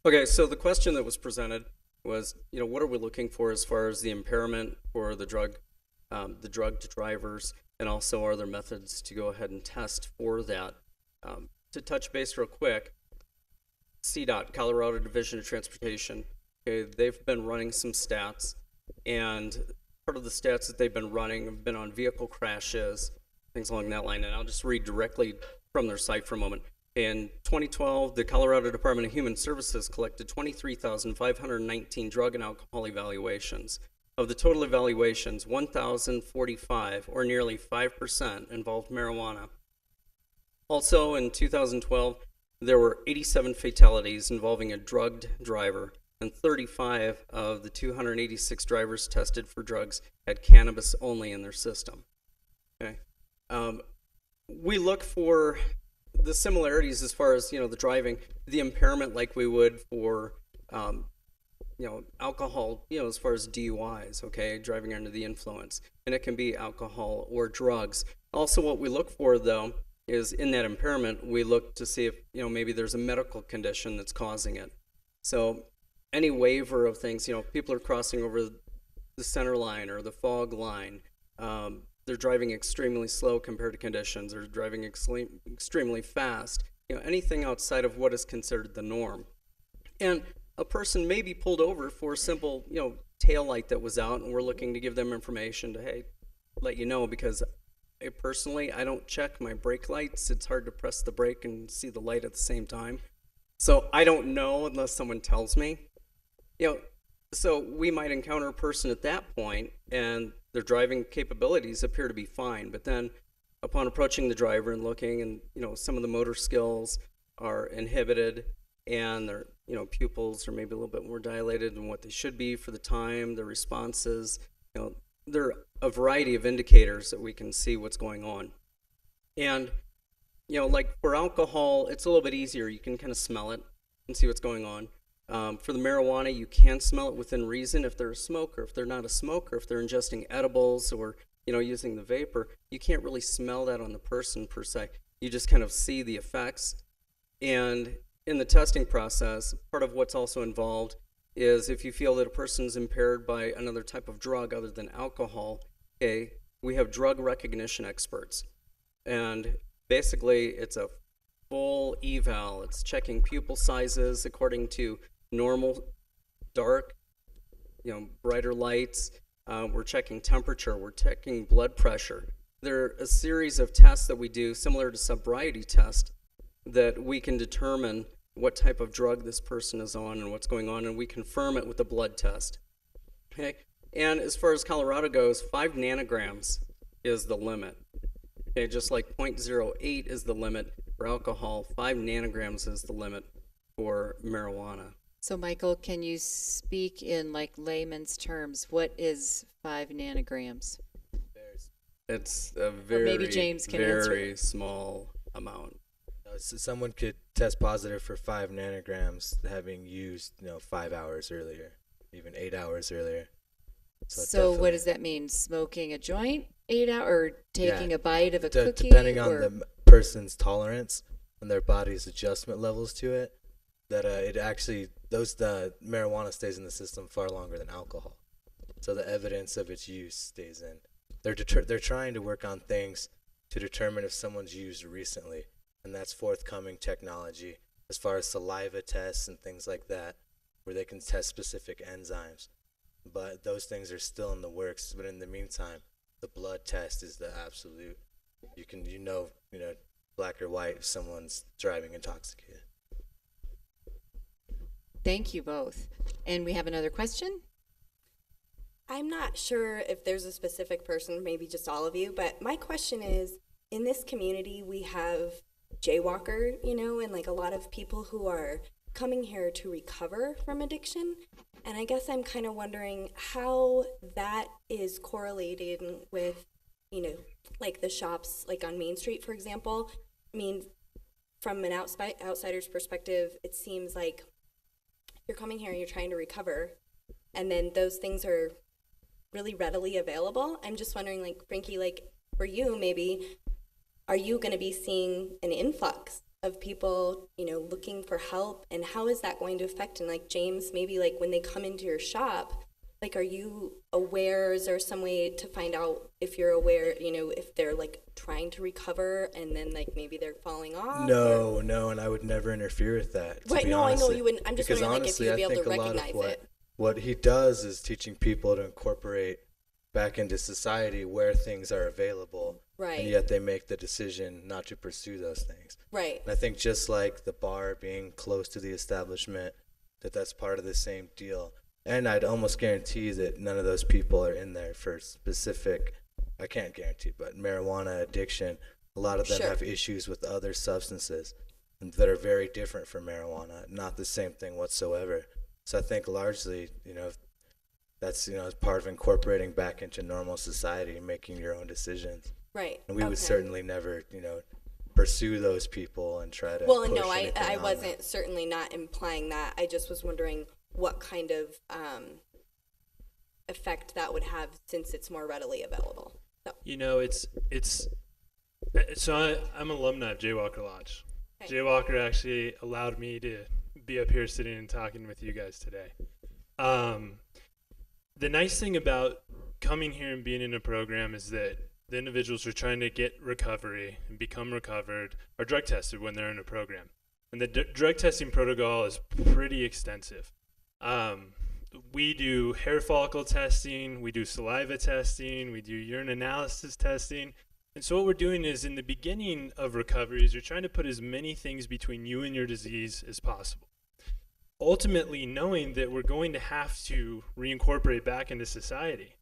Okay, so the question that was presented was, what are we looking for as far as the impairment for the drug to drivers, and also are there methods to go ahead and test for that? To touch base real quick, CDOT, Colorado Division of Transportation, okay, they've been running some stats, and part of the stats that they've been running have been on vehicle crashes, things along that line, and I'll just read directly from their site for a moment. In 2012, the Colorado Department of Human Services collected 23,519 drug and alcohol evaluations. Of the total evaluations, 1,045, or nearly 5%, involved marijuana. Also, in 2012, there were 87 fatalities involving a drugged driver, and 35 of the 286 drivers tested for drugs had cannabis only in their system. Okay. We look for the similarities as far as the driving, the impairment, like we would for alcohol, as far as DUIs, okay, driving under the influence, and it can be alcohol or drugs. Also, what we look for though is in that impairment, we look to see if maybe there's a medical condition that's causing it. So any waiver of things, people are crossing over the center line or the fog line. They're driving extremely slow compared to conditions. They're driving extremely fast. Anything outside of what is considered the norm. And a person may be pulled over for a simple, tail light that was out, and we're looking to give them information to, hey, let you know, because personally, I don't check my brake lights. It's hard to press the brake and see the light at the same time. So I don't know unless someone tells me. So we might encounter a person at that point, and their driving capabilities appear to be fine. But then upon approaching the driver and looking, and some of the motor skills are inhibited, and their pupils are maybe a little bit more dilated than what they should be for the time, their responses, there are a variety of indicators that we can see what's going on. And like for alcohol, it's a little bit easier. You can kind of smell it and see what's going on. For the marijuana, you can smell it within reason. If they're a smoker, if they're not a smoker, if they're ingesting edibles or using the vapor, you can't really smell that on the person per se. You just kind of see the effects. And in the testing process, part of what's also involved is if you feel that a person's impaired by another type of drug other than alcohol, okay, we have drug recognition experts. And basically, it's a full eval. It's checking pupil sizes according to normal, dark, brighter lights. We're checking temperature. We're checking blood pressure. There are a series of tests that we do similar to sobriety tests that we can determine what type of drug this person is on and what's going on, and we confirm it with a blood test. Okay, and as far as Colorado goes, 5 nanograms is the limit. Okay, just like 0.08 is the limit for alcohol, 5 nanograms is the limit for marijuana. So, Michael, can you speak in like layman's terms? What is 5 nanograms? It's a maybe James can very small amount. So someone could test positive for 5 nanograms having used 5 hours earlier, even 8 hours earlier. So what does that mean? Smoking a joint 8 hours, or taking a bite of a cookie? Depending on the person's tolerance and their body's adjustment levels to it, that it actually, the marijuana stays in the system far longer than alcohol. So the evidence of its use stays in. They're trying to work on things to determine if someone's used recently, and that's forthcoming technology as far as saliva tests and things like that, where they can test specific enzymes. But those things are still in the works. But in the meantime, the blood test is the absolute. You can black or white if someone's driving intoxicated. Thank you both. And we have another question. I'm not sure if there's a specific person, maybe just all of you, but my question is, in this community we have jaywalker, and like a lot of people who are coming here to recover from addiction. And I guess I'm kind of wondering how that is correlating with, like the shops, like on Main Street, for example. I mean, from an outsider's perspective, it seems like you're coming here and you're trying to recover, and then those things are really readily available. I'm just wondering, like, Frankie, like for you, maybe, are you going to be seeing an influx of people, looking for help, and how is that going to affect? And like James, maybe like when they come into your shop, like, are you aware? Is there some way to find out if you're aware, if they're like trying to recover and then like maybe they're falling off? No, no, and I would never interfere with that. Right, no, I know you wouldn't. I'm just because wondering like if honestly, you'd be I able think to a lot of recognize it. what he does is teaching people to incorporate back into society where things are available, Right. and yet they make the decision not to pursue those things. Right. And I think just like the bar being close to the establishment, that's part of the same deal. And I'd almost guarantee that none of those people are in there for specific, I can't guarantee, but marijuana addiction. A lot of them Sure. have issues with other substances that are very different from marijuana, not the same thing whatsoever. So I think largely, that's, as part of incorporating back into normal society and making your own decisions. Right. And we would Okay. certainly never, pursue those people and try to Well, push no, anything I on wasn't certainly not implying that. I just was wondering what kind of effect that would have since it's more readily available. So, I'm an alumni of Jaywalker Lodge. Okay. Jaywalker actually allowed me to be up here sitting and talking with you guys today. The nice thing about coming here and being in a program is that the individuals who are trying to get recovery and become recovered are drug tested when they're in a program. And the drug testing protocol is pretty extensive. We do hair follicle testing, we do saliva testing, we do urine analysis testing. And so what we're doing is in the beginning of recovery is you're trying to put as many things between you and your disease as possible. Ultimately knowing that we're going to have to reincorporate back into society.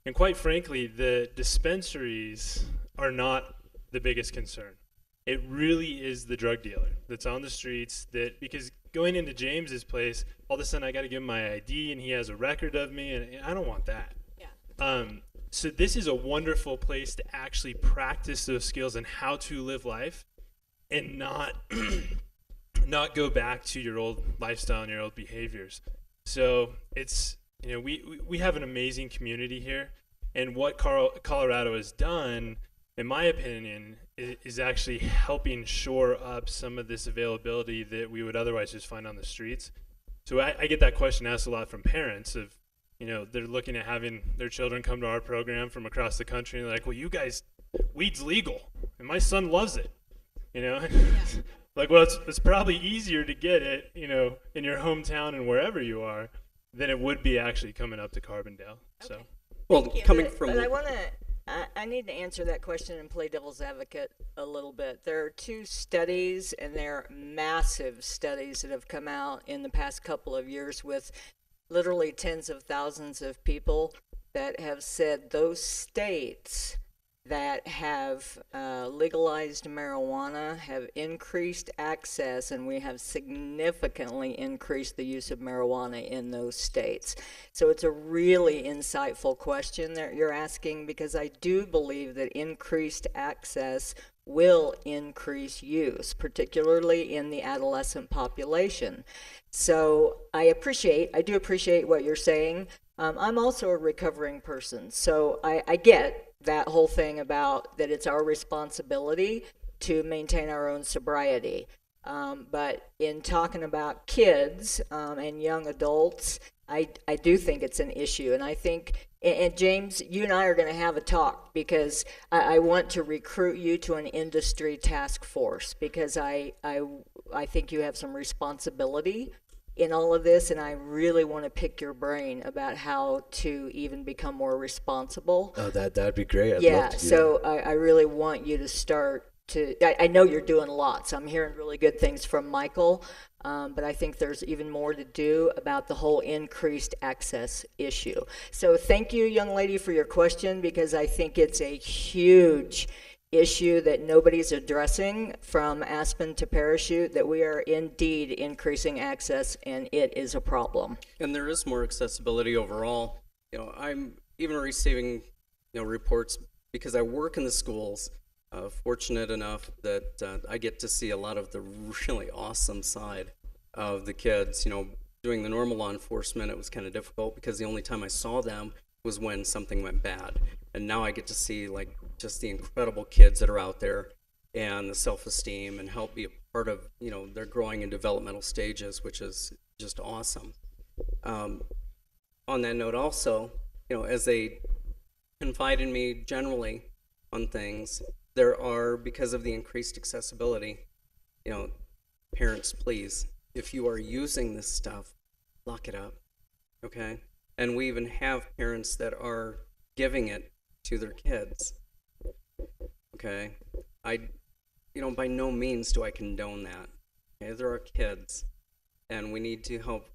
And quite frankly, the dispensaries are not the biggest concern. It really is the drug dealer that's on the streets because going into James's place, all of a sudden I got to give him my ID and he has a record of me, and I don't want that. yeah. So this is a wonderful place to actually practice those skills and how to live life and not not go back to your old lifestyle and your old behaviors. So it's, we have an amazing community here, and what Colorado has done, in my opinion, is actually helping shore up some of this availability that we would otherwise just find on the streets. So I get that question asked a lot from parents of, they're looking at having their children come to our program from across the country, and they're like, well, you guys, weed's legal, and my son loves it, Like, well, it's probably easier to get it, in your hometown and wherever you are, than it would be actually coming up to Carbondale. So, Well, Thank you. coming But from I want to. I need to answer that question and play devil's advocate a little bit. There are two studies, and they're massive studies that have come out in the past couple of years with literally tens of thousands of people that have said those states that have legalized marijuana have increased access, and we have significantly increased the use of marijuana in those states. So it's a really insightful question that you're asking, because I do believe that increased access will increase use, particularly in the adolescent population. So I do appreciate what you're saying. I'm also a recovering person, so I get that whole thing about that it's our responsibility to maintain our own sobriety. But in talking about kids and young adults, I do think it's an issue. And I think, and James, you and I are going to have a talk, because I want to recruit you to an industry task force, because I think you have some responsibility in all of this, and I really want to pick your brain about how to even become more responsible. Oh, that'd be great. I'd Yeah, love to do so I really want you to start to, I know you're doing lots. I'm hearing really good things from Michael, but I think there's even more to do about the whole increased access issue. So thank you, young lady, for your question, because I think it's a huge issue that nobody's addressing from Aspen to Parachute, that we are indeed increasing access, and it is a problem. and there is more accessibility overall. I'm even receiving, reports because I work in the schools. Fortunate enough that I get to see a lot of the really awesome side of the kids. Doing the normal law enforcement, it was kind of difficult because the only time I saw them was when something went bad. And now I get to see just the incredible kids that are out there. and the self-esteem, and help be a part of, their growing and developmental stages, which is just awesome. On that note also, as they confide in me generally on things, there are, because of the increased accessibility, parents, please, if you are using this stuff, lock it up, okay? And we even have parents that are giving it to their kids, okay? By no means do I condone that. Okay, there are kids, and we need to help,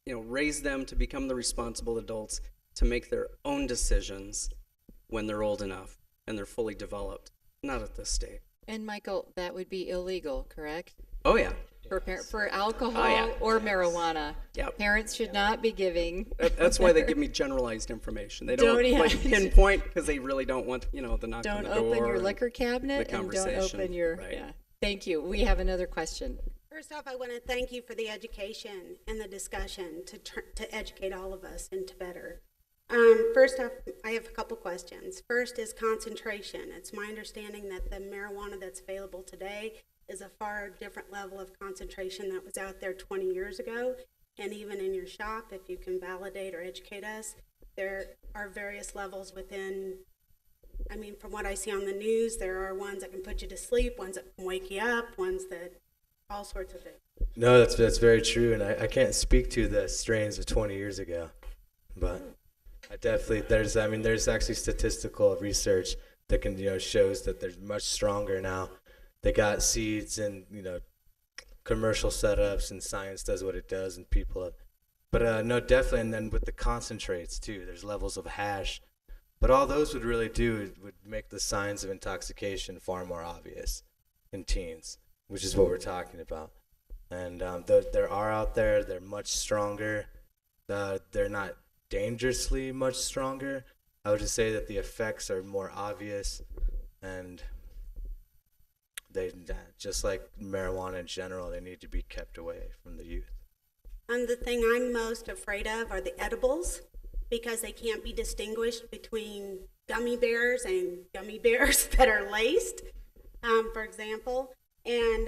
raise them to become the responsible adults to make their own decisions when they're old enough and they're fully developed. Not at this stage. And Michael, that would be illegal, correct? Oh yeah, For alcohol Oh, yeah. or marijuana. Yep. Parents should not be giving. That's why they give me generalized information. They don't Don't like have- pinpoint, because they really don't want, the knock on Don't the door. open your and liquor cabinet the and don't conversation, open your, right. yeah. Thank you. We have another question. First off, I want to thank you for the education and the discussion to educate all of us into better. First off, I have a couple questions. First is concentration. It's my understanding that the marijuana that's available today is a far different level of concentration that was out there 20 years ago. And even in your shop, if you can validate or educate us, there are various levels within. I mean, from what I see on the news, there are ones that can put you to sleep, ones that can wake you up, ones that, all sorts of things. No, that's very true, and I can't speak to the strains of 20 years ago, but I definitely there's actually statistical research that can shows that they're much stronger now. They got seeds and commercial setups, and science does what it does, and people. But no, definitely, and then with the concentrates too, there's levels of hash. But all those would really do would make the signs of intoxication far more obvious in teens, which is what we're talking about. And there are out there, they're much stronger. They're not dangerously much stronger. I would just say that the effects are more obvious, and they, just like marijuana in general, they need to be kept away from the youth. And the thing I'm most afraid of are the edibles, because they can't be distinguished between gummy bears and gummy bears that are laced, for example. And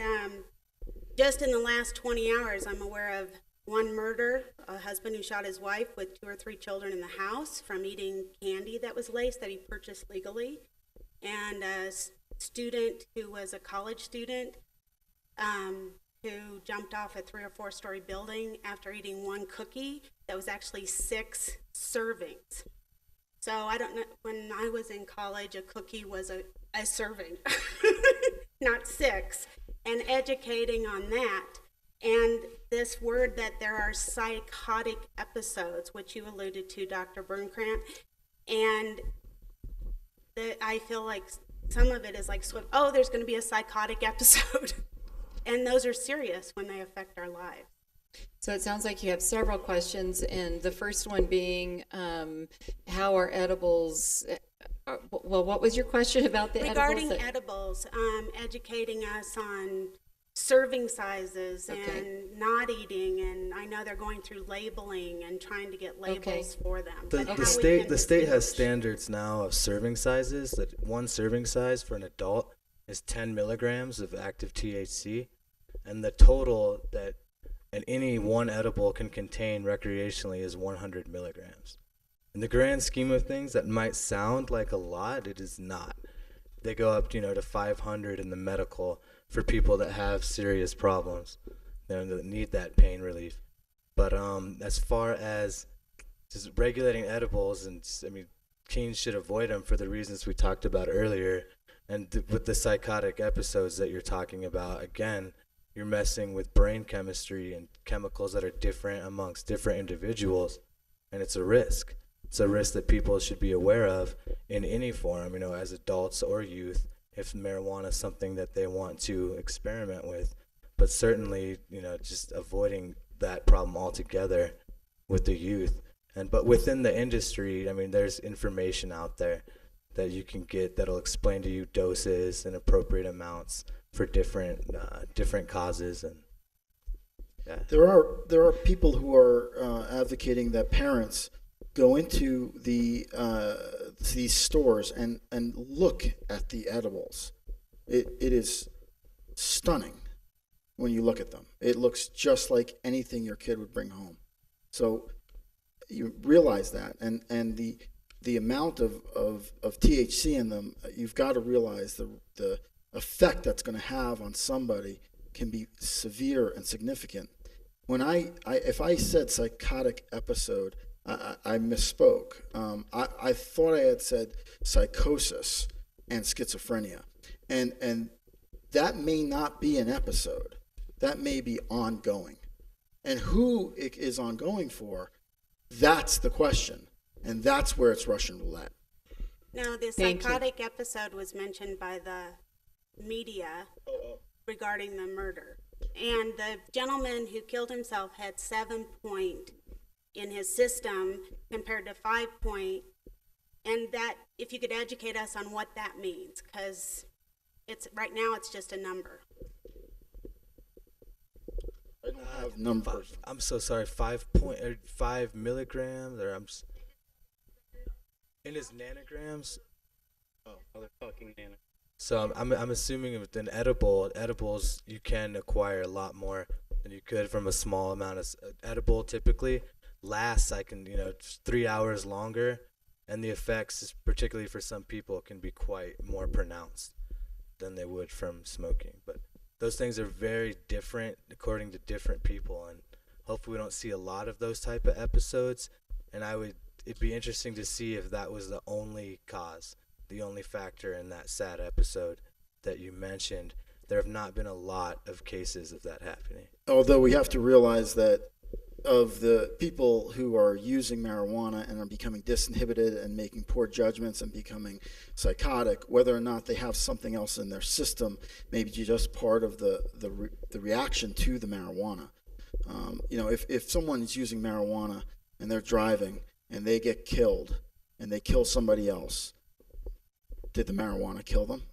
just in the last 20 hours, I'm aware of one murder, a husband who shot his wife with 2 or 3 children in the house from eating candy that was laced that he purchased legally, and a student who was a college student who jumped off a 3 or 4 story building after eating one cookie that was actually 6 servings. So I don't know, when I was in college, a cookie was a serving, not 6, and educating on that. And this word that there are psychotic episodes, which you alluded to, Dr. Bernkrant, and I feel like some of it is like, oh, there's going to be a psychotic episode. And those are serious when they affect our lives. So it sounds like you have several questions, and the first one being, how are edibles, what was your question about the Regarding edibles? educating us on serving sizes Okay. and not eating, and I know they're going through labeling and trying to get labels for them. But how we can The state has distinguish. standards now of serving sizes. That one serving size for an adult is 10 milligrams of active THC, and the total that any one edible can contain recreationally is 100 milligrams. In the grand scheme of things, that might sound like a lot. It is not. They go up, to 500 in the medical for people that have serious problems, that need that pain relief. But as far as just regulating edibles, and teens should avoid them for the reasons we talked about earlier. And with the psychotic episodes that you're talking about, again, you're messing with brain chemistry and chemicals that are different amongst different individuals, and it's a risk. It's a risk that people should be aware of in any form, as adults or youth, if marijuana is something that they want to experiment with. But certainly, just avoiding that problem altogether with the youth. But within the industry, there's information out there that you can get that'll explain to you doses and appropriate amounts for different causes. And yeah. There are people who are advocating that parents go into these stores and look at the edibles It is stunning when you look at them. It looks just like anything your kid would bring home. So you realize that, and the amount of THC in them, you've got to realize the effect that's going to have on somebody can be severe and significant. When if I said psychotic episode, I misspoke. I thought I had said psychosis and schizophrenia, and that may not be an episode. That may be ongoing, and who it is ongoing for, that's the question, and that's where it's Russian roulette. Now, the Thank you. psychotic episode was mentioned by the media regarding the murder. And the gentleman who killed himself had 7-point in his system compared to 5-point. And that, if you could educate us on what that means, because right now it's just a number. I don't have numbers. I'm so sorry. 5 milligrams, or in his nanograms. Motherfucking nano. So I'm assuming with an edibles you can acquire a lot more than you could from a small amount of edible. Typically lasts 3 hours longer, and the effects, particularly for some people, can be quite more pronounced than they would from smoking. But those things are very different according to different people, and hopefully we don't see a lot of those type of episodes. And it'd be interesting to see if that was the only cause, the only factor in that sad episode that you mentioned. There have not been a lot of cases of that happening. Although we have to realize that of the people who are using marijuana and are becoming disinhibited and making poor judgments and becoming psychotic, whether or not they have something else in their system, maybe just part of the reaction to the marijuana. If someone is using marijuana and they're driving and they get killed and they kill somebody else, did the marijuana kill them?